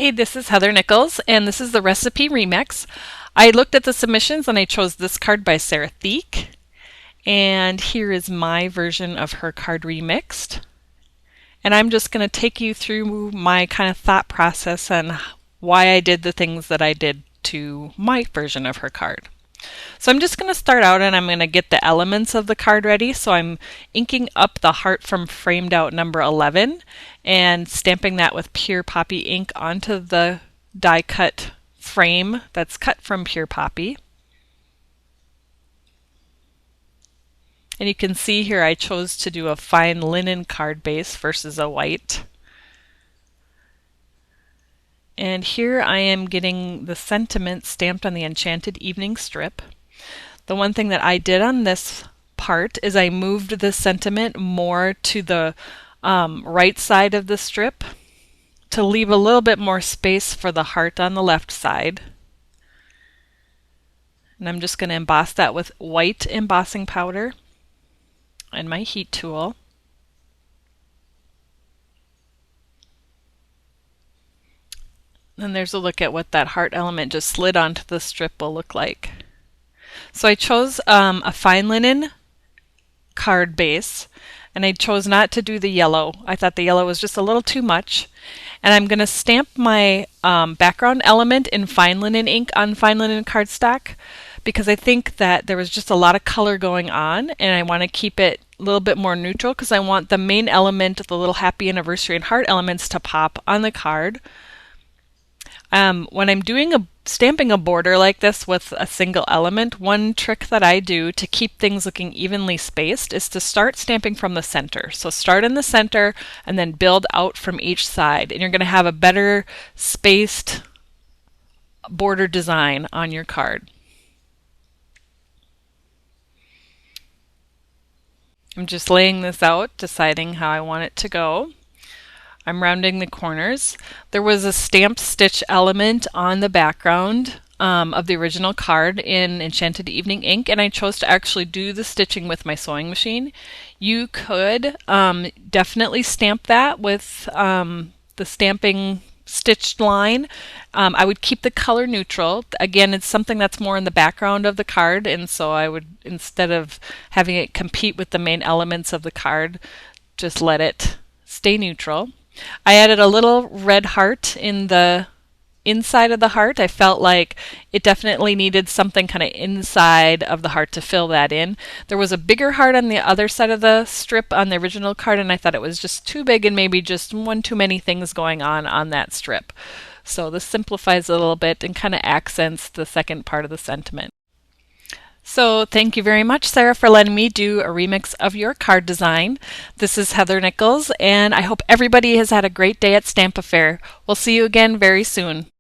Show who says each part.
Speaker 1: Hey, this is Heather Nichols, and this is the recipe remix. I looked at the submissions and I chose this card by Sarah Theek. And here is my version of her card remixed. And I'm just going to take you through my kind of thought process and why I did the things that I did to my version of her card. So I'm just going to start out and I'm going to get the elements of the card ready. So I'm inking up the heart from framed out number 11 and stamping that with Pure Poppy ink onto the die cut frame that's cut from Pure Poppy. And you can see here I chose to do a fine linen card base versus a white. And here I am getting the sentiment stamped on the Enchanted Evening strip. The one thing that I did on this part is I moved the sentiment more to the right side of the strip to leave a little bit more space for the heart on the left side. And I'm just going to emboss that with white embossing powder and my heat tool. And there's a look at what that heart element just slid onto the strip will look like. So I chose a fine linen card base, and I chose not to do the yellow. I thought the yellow was just a little too much. And I'm going to stamp my background element in fine linen ink on fine linen cardstock because I think that there was just a lot of color going on, and I want to keep it a little bit more neutral because I want the main element, the little happy anniversary and heart elements, to pop on the card. When I'm doing stamping a border like this with a single element, one trick that I do to keep things looking evenly spaced is to start stamping from the center. So start in the center and then build out from each side, and you're going to have a better spaced border design on your card. I'm just laying this out, deciding how I want it to go. I'm rounding the corners. There was a stamped stitch element on the background of the original card in Enchanted Evening ink, and I chose to actually do the stitching with my sewing machine. You could definitely stamp that with the stamping stitched line. I would keep the color neutral. Again, it's something that's more in the background of the card, and so I would, instead of having it compete with the main elements of the card, just let it stay neutral. I added a little red heart in the inside of the heart. I felt like it definitely needed something kind of inside of the heart to fill that in. There was a bigger heart on the other side of the strip on the original card, and I thought it was just too big and maybe just one too many things going on that strip. So this simplifies it a little bit and kind of accents the second part of the sentiment. So thank you very much, Sarah, for letting me do a remix of your card design. This is Heather Nichols, and I hope everybody has had a great day at Stamp-a-Faire. We'll see you again very soon.